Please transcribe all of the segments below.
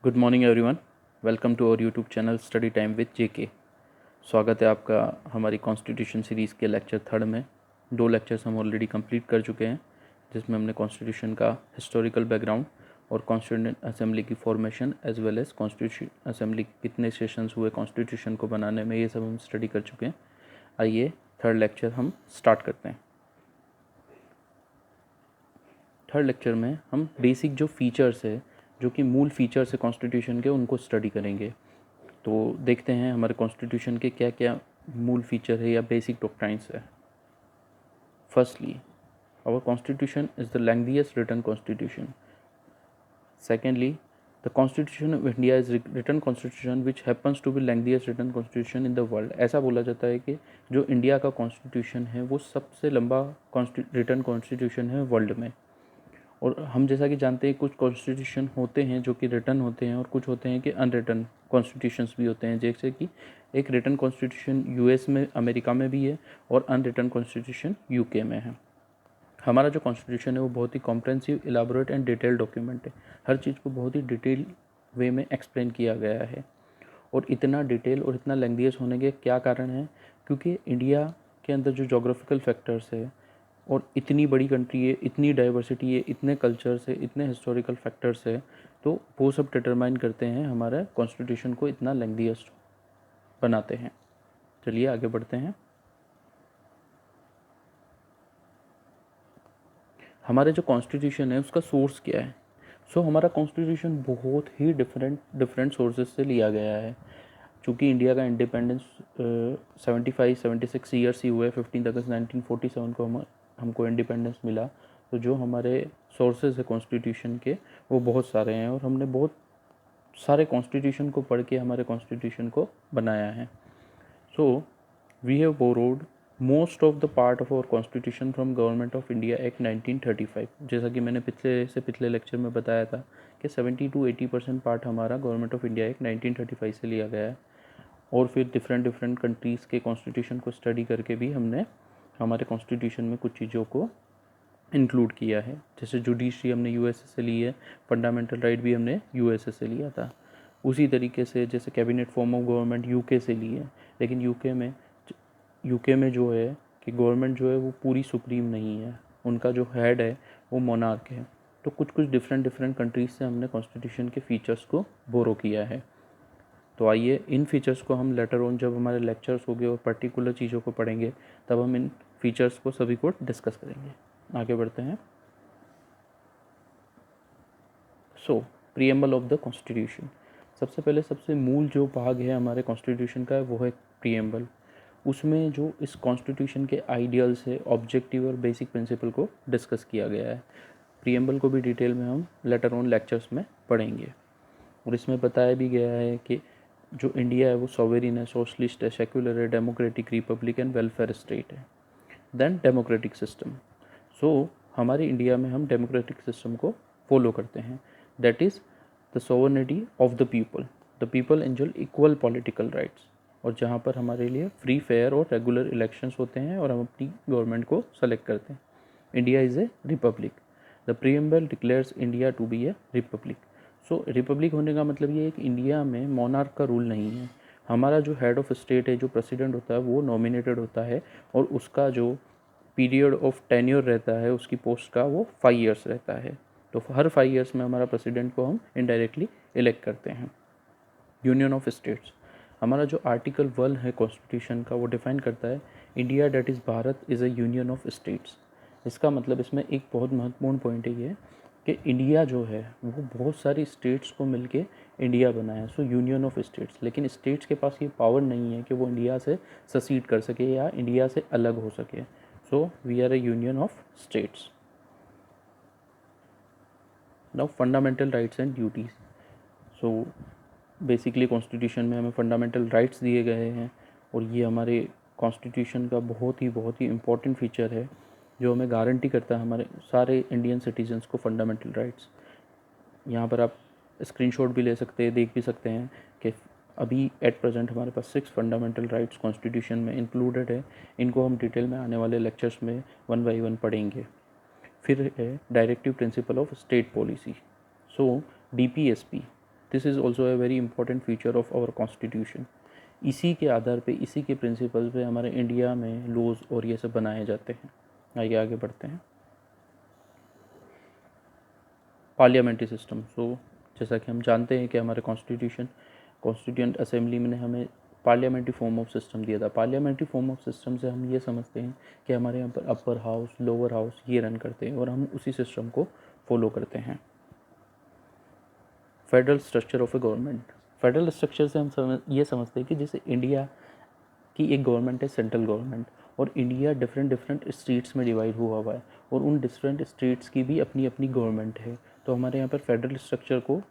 Good morning everyone. Welcome to our YouTube channel study time with JK. स्वागत है आपका हमारी कॉन्स्टिट्यूशन सीरीज़ के लेक्चर थर्ड में। 2 लेक्चर्स हम ऑलरेडी कंप्लीट कर चुके हैं, जिसमें हमने कॉन्स्टिट्यूशन का हिस्टोरिकल बैकग्राउंड और कॉन्स्टिट्यूंट असेंबली की formation as well as constitution assembly कितने सेशंस हुए कॉन्स्टिट्यूशन को बनाने में, ये सब हम स्टडी कर चुके हैं। आइए थर्ड लेक्चर हम स्टार्ट करते हैं। थर्ड लेक्चर में हम बेसिक जो फीचर्स है, जो कि मूल फीचर्स है कॉन्स्टिट्यूशन के, उनको स्टडी करेंगे। तो देखते हैं हमारे कॉन्स्टिट्यूशन के क्या क्या मूल फीचर है या बेसिक डॉक्ट्राइन्स है। Firstly, our constitution is the lengthiest written constitution. Secondly, the constitution of India is written constitution which happens to be lengthiest written constitution in the world. ऐसा बोला जाता है कि जो इंडिया का कॉन्स्टिट्यूशन है वो सबसे लंबा रिटन कॉन्स्टिट्यूशन है वर्ल्ड में। और हम जैसा कि जानते हैं, कुछ कॉन्स्टिट्यूशन होते हैं जो कि रिटन होते हैं और कुछ होते हैं कि अनरिटन कॉन्स्टिट्यूशंस भी होते हैं। जैसे कि एक रिटन कॉन्स्टिट्यूशन यूएस में, अमेरिका में भी है और अनरिटन कॉन्स्टिट्यूशन यूके में है। हमारा जो कॉन्स्टिट्यूशन है वो बहुत ही comprehensive, elaborate and detail document है। हर चीज़ को बहुत ही डिटेल वे में एक्सप्लेन किया गया है। और इतना डिटेल और इतना लेंथीएस होने के क्या कारण है? क्योंकि इंडिया के अंदर जो जोग्राफिकल फैक्टर्स है और इतनी बड़ी कंट्री है, इतनी डाइवर्सिटी है, इतने कल्चर्स है, इतने हिस्टोरिकल फैक्टर्स है, तो वो सब डिटरमाइन करते हैं हमारे कॉन्स्टिट्यूशन को इतना लेंथीएस्ट बनाते हैं। चलिए आगे बढ़ते हैं। हमारे जो कॉन्स्टिट्यूशन है उसका सोर्स क्या है? हमारा कॉन्स्टिट्यूशन बहुत ही डिफरेंट सोर्सेज से लिया गया है। चूँकि इंडिया का इंडिपेंडेंस 76 ईयर्स ही हुए, 15 अगस्त 1947 को हमको इंडिपेंडेंस मिला। तो जो हमारे सोर्सेज है कॉन्स्टिट्यूशन के, वो बहुत सारे हैं और हमने बहुत सारे कॉन्स्टिट्यूशन को पढ़ के हमारे कॉन्स्टिट्यूशन को बनाया है। So we have borrowed most of the part of our constitution from government of India act 1935। जैसा कि मैंने पिछले लेक्चर में बताया था कि 70 to 80% पार्ट हमारा गवर्नमेंट ऑफ इंडिया एक्ट 1935 से लिया गया है। और फिर डिफरेंट कंट्रीज़ के कॉन्स्टिट्यूशन को स्टडी करके भी हमने हमारे कॉन्स्टिट्यूशन में कुछ चीज़ों को इंक्लूड किया है। जैसे जुडिशरी हमने यूएसए से ली है, फंडामेंटल राइट भी हमने यूएसए से लिया था। उसी तरीके से जैसे cabinet form of government UK से ली है, लेकिन यूके में जो है कि गवर्नमेंट जो है वो पूरी सुप्रीम नहीं है, उनका जो हेड है वो मोनार्क है। तो कुछ डिफरेंट कंट्रीज से हमने कॉन्स्टिट्यूशन के फीचर्स को बोरो किया है। तो आइए इन फीचर्स को हम लेटर ऑन, जब हमारे लेक्चर्स होंगे और पर्टिकुलर चीज़ों को पढ़ेंगे, तब हम इन फीचर्स को सभी को डिस्कस करेंगे। आगे बढ़ते हैं। Preamble of the constitution. सबसे पहले सबसे मूल जो भाग है हमारे कॉन्स्टिट्यूशन का वो है प्रीएम्बल। उसमें जो इस कॉन्स्टिट्यूशन के आइडियल्स है, ऑब्जेक्टिव और बेसिक प्रिंसिपल को डिस्कस किया गया है। प्रीएम्बल को भी डिटेल में हम लेटर ऑन लेक्चर्स में पढ़ेंगे। और इसमें बताया भी गया है कि जो इंडिया है वो सॉवेरिन है, सोशलिस्ट है, सेक्युलर है, democratic republic and welfare state है। Then democratic system. हमारे इंडिया में हम डेमोक्रेटिक सिस्टम को फॉलो करते हैं। That is the sovereignty of the people enjoy equal political rights. और जहाँ पर हमारे लिए फ्री, फेयर और रेगुलर इलेक्शंस होते हैं और हम अपनी गवर्नमेंट को सेलेक्ट करते हैं। India is a republic. The preamble declares India to be a republic. Republic होने का मतलब ये है कि इंडिया में मोनार्क का रूल नहीं है। हमारा जो हेड ऑफ स्टेट है, जो प्रेसिडेंट होता है, वो नॉमिनेटेड होता है और उसका जो पीरियड ऑफ टेन्योर रहता है उसकी पोस्ट का, वो 5 ईयर्स रहता है। तो हर 5 ईयर्स में हमारा प्रेसिडेंट को हम इनडायरेक्टली इलेक्ट करते हैं। Union of states. हमारा जो आर्टिकल 1 है कॉन्स्टिट्यूशन का, वो डिफाइन करता है India that is Bharat is a union of states. इसका मतलब इसमें एक बहुत महत्वपूर्ण पॉइंट है ये कि इंडिया जो है वो बहुत सारी स्टेट्स को मिलके इंडिया बना है। Union of states. लेकिन स्टेट्स के पास ये पावर नहीं है कि वो इंडिया से ससीड कर सके या इंडिया से अलग हो सके। We are a union of states. Now fundamental rights and duties. Basically constitution में हमें फंडामेंटल राइट्स दिए गए हैं और ये हमारे कॉन्स्टिट्यूशन का बहुत ही इम्पॉर्टेंट फीचर है, जो हमें गारंटी करता है हमारे सारे इंडियन सिटीजन्स को फंडामेंटल राइट्स। यहाँ पर आप स्क्रीनशॉट भी ले सकते हैं, देख भी सकते हैं कि अभी एट प्रेजेंट हमारे पास 6 फंडामेंटल राइट्स कॉन्स्टिट्यूशन में इंक्लूडेड है। इनको हम डिटेल में आने वाले लेक्चर्स में 1 बाई 1 पढ़ेंगे। फिर है directive principle of state policy. DPSP this is also a very important feature of our constitution. इसी के आधार पे, इसी के प्रिंसिपल पे हमारे इंडिया में लॉज और ये सब बनाए जाते हैं। आइए आगे बढ़ते हैं। Parliamentary system. सो जैसा कि हम जानते हैं कि हमारे कॉन्स्टिट्यूएंट असेंबली ने हमें पार्लियामेंट्री फॉर्म ऑफ सिस्टम दिया था। पार्लियामेंट्री फॉर्म ऑफ सिस्टम से हम ये समझते हैं कि हमारे यहाँ पर अपर हाउस, लोअर हाउस ये रन करते हैं और हम उसी सिस्टम को फॉलो करते हैं। Federal structure of A government. Federal structure से हम ये समझते हैं कि जैसे इंडिया की एक गवर्नमेंट है सेंट्रल गवर्नमेंट, और इंडिया डिफरेंट स्टेट्स में डिवाइड हुआ है और उन डिफरेंट स्टेट्स की भी अपनी अपनी गवर्नमेंट है। तो हमारे यहाँ पर फेडरल स्ट्रक्चर को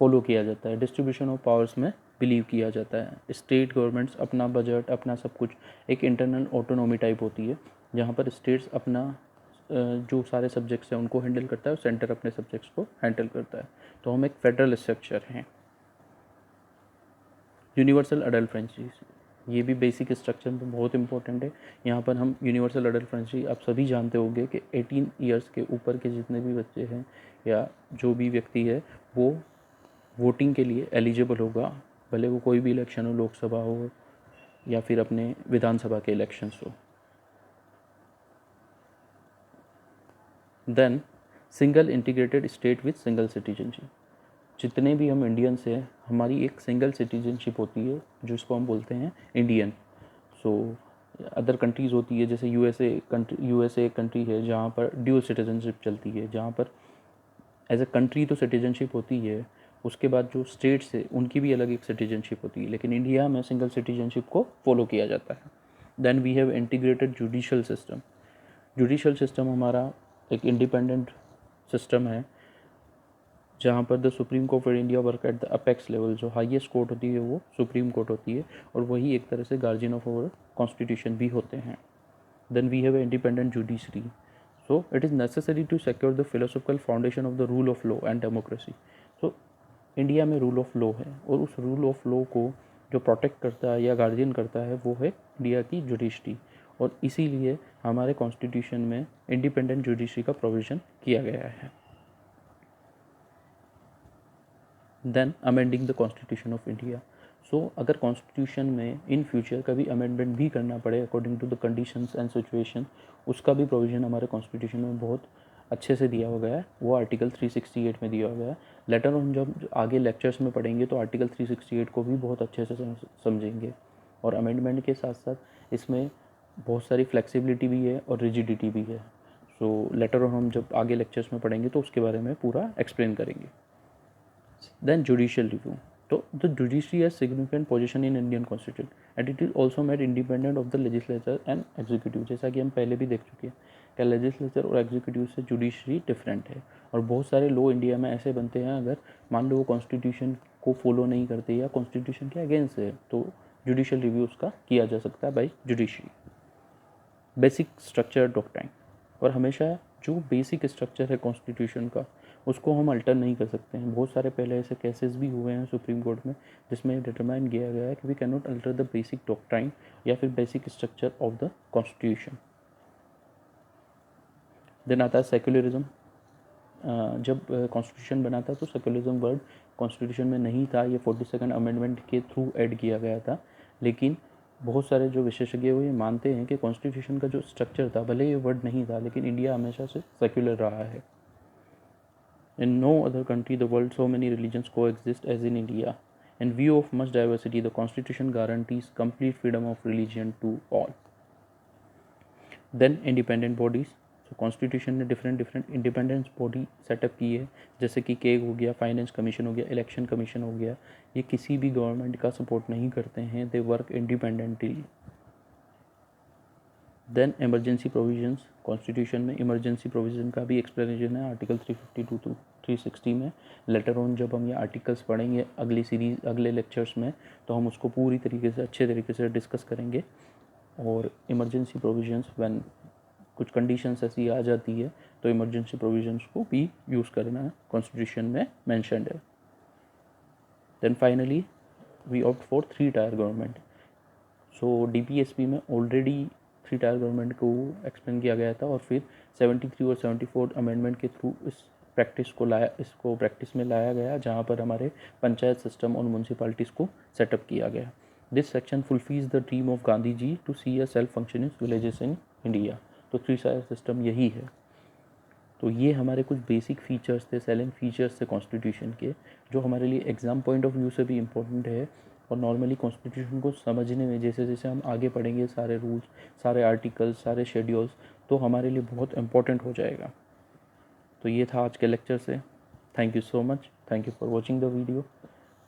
फॉलो किया जाता है। डिस्ट्रीब्यूशन ऑफ पावर्स में बिलीव किया जाता है। स्टेट गवर्नमेंट्स अपना बजट, अपना सब कुछ, एक इंटरनल ऑटोनॉमी टाइप होती है जहाँ पर स्टेट्स अपना जो सारे सब्जेक्ट्स हैं उनको हैंडल करता है और सेंटर अपने सब्जेक्ट्स को हैंडल करता है। तो हम एक फेडरल स्ट्रक्चर हैं। यूनिवर्सल अडल्ट फ्रेंचाइज, ये भी बेसिक स्ट्रक्चर में बहुत इंपॉर्टेंट है। यहाँ पर हम यूनिवर्सल अडल्ट फ्रेंचाइज, आप सभी जानते होंगे कि 18 ईयर्स के ऊपर के जितने भी बच्चे हैं या जो भी व्यक्ति है वो वोटिंग के लिए एलिजिबल होगा, भले वो कोई भी इलेक्शन हो, लोकसभा हो या फिर अपने विधानसभा के इलेक्शंस हो। Then single integrated state with single citizenship. जितने भी हम इंडियंस हैं, हमारी एक सिंगल सिटीजनशिप होती है जो इसको हम बोलते हैं इंडियन। सो अदर कंट्रीज़ होती है जैसे यूएसए एक कंट्री है जहाँ पर ड्यूल सिटीजनशिप चलती है, जहाँ पर एज ए कंट्री तो सिटीजनशिप होती है, उसके बाद जो स्टेट्स है उनकी भी अलग एक सिटीजनशिप होती है, लेकिन इंडिया में सिंगल सिटीजनशिप को फॉलो किया जाता है। Then we have integrated judicial system. Judicial system हमारा एक इंडिपेंडेंट सिस्टम है जहाँ पर the supreme court of India work at the apex level. जो हाईएस्ट कोर्ट होती है वो सुप्रीम कोर्ट होती है और वही एक तरह से गार्जियन ऑफ आवर कॉन्स्टिट्यूशन भी होते हैं। Then we have a independent judiciary. So it is necessary to secure the philosophical foundation of the rule of law and democracy. So India में रूल ऑफ लॉ है और उस rule of law को जो protect करता है या guardian करता है वो है इंडिया की जुडिशरी, और इसीलिए हमारे कॉन्स्टिट्यूशन में इंडिपेंडेंट जुडिशरी का प्रोविज़न किया गया है। Then amending the constitution of India. So अगर कॉन्स्टिट्यूशन में इन फ्यूचर कभी अमेंडमेंट भी करना पड़े according to the conditions and situation, उसका भी प्रोविज़न हमारे कॉन्स्टिट्यूशन में बहुत अच्छे से दिया हुआ है। वो आर्टिकल 368 में दिया हुआ है। लेटर ऑन जब आगे लेक्चर्स में पढ़ेंगे तो आर्टिकल 368 को भी बहुत अच्छे से समझेंगे। और अमेंडमेंट के साथ साथ इसमें बहुत सारी फ्लेक्सिबिलिटी भी है और रिजिडिटी भी है। सो लेटर ऑन हम जब आगे लेक्चर्स में पढ़ेंगे तो उसके बारे में पूरा एक्सप्लेन करेंगे। Then judicial review. So the judiciary has significant position in Indian Constitution and it is also made independent of the legislature and executive। जैसा कि हम पहले भी देख चुके हैं कि लेजिस्लेचर और एग्जीक्यूटिव से जुडिशरी डिफरेंट है और बहुत सारे लॉ इंडिया में ऐसे बनते हैं अगर मान लो वो कॉन्स्टिट्यूशन को फॉलो नहीं करते या कॉन्स्टिट्यूशन के अगेंस्ट है तो जुडिशियल रिव्यू उसका किया जा सकता है by judiciary. Basic structure doctrine, और हमेशा जो बेसिक स्ट्रक्चर है कॉन्स्टिट्यूशन का उसको हम अल्टर नहीं कर सकते हैं। बहुत सारे पहले ऐसे केसेस भी हुए हैं सुप्रीम कोर्ट में जिसमें डिटरमाइन किया गया है कि we can not alter the basic doctrine या फिर basic structure of the constitution. Then आता है सेक्युलरिज्म। जब कॉन्स्टिट्यूशन बना था तो सेक्युलरिज्म वर्ड कॉन्स्टिट्यूशन में नहीं था, ये 42nd अमेंडमेंट के थ्रू ऐड किया गया था। लेकिन बहुत सारे जो विशेषज्ञ वो ये मानते हैं कि कॉन्स्टिट्यूशन का जो स्ट्रक्चर था, भले ये वर्ड नहीं था लेकिन इंडिया हमेशा से सेक्युलर रहा है। In no other country in the world so many religions coexist as in India. In view of much diversity, the Constitution guarantees complete freedom of religion to all. Then independent bodies. So Constitution ने different independence body setup की है, जैसे कि keg हो गया, finance commission हो गया, election commission हो गया। ये किसी भी गवर्नमेंट का सपोर्ट नहीं करते हैं, they work independently. Then emergency provisions. Constitution में इमरजेंसी प्रोविज़न का भी एक्सप्लेनेशन है आर्टिकल 352 टू 360 में। लेटर ऑन जब हम ये आर्टिकल्स पढ़ेंगे अगले लेक्चर्स में तो हम उसको पूरी तरीके से अच्छे तरीके से डिस्कस करेंगे। और इमरजेंसी प्रोविजंस व्हेन कुछ कंडीशंस ऐसी आ जाती है तो इमरजेंसी प्रोविजंस को भी यूज़ करना कॉन्स्टिट्यूशन में मैंशनड है। Then finally we opt for 3 tier government. So DPSP में ऑलरेडी 3 टायर गवर्नमेंट को एक्सप्लेन किया गया था और फिर 73 और 74 अमेंडमेंट के थ्रू इस इसको प्रैक्टिस में लाया गया, जहाँ पर हमारे पंचायत सिस्टम और म्यूनसिपालिटीज़ को सेटअप किया गया। This section fulfils the dream of Gandhi ji to see a self functioning villages in India. तो 3 टायर सिस्टम यही है। तो ये हमारे कुछ बेसिक फीचर्स थे, सेलिंग फीचर्स थे कॉन्स्टिट्यूशन के, जो हमारे लिए एग्ज़ाम पॉइंट ऑफ व्यू से भी इम्पोर्टेंट है। और नॉर्मली कॉन्स्टिट्यूशन को समझने में जैसे जैसे हम आगे पढ़ेंगे, सारे रूल्स, सारे आर्टिकल्स, सारे शेड्यूल्स, तो हमारे लिए बहुत इम्पोर्टेंट हो जाएगा। तो ये था आज के लेक्चर से। Thank you so much, thank you for watching the video.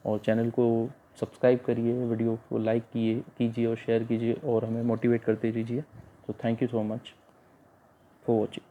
और चैनल को सब्सक्राइब करिए, वीडियो को लाइक कीजिए और शेयर कीजिए और हमें मोटिवेट करते रहिए। तो thank you so much for watching.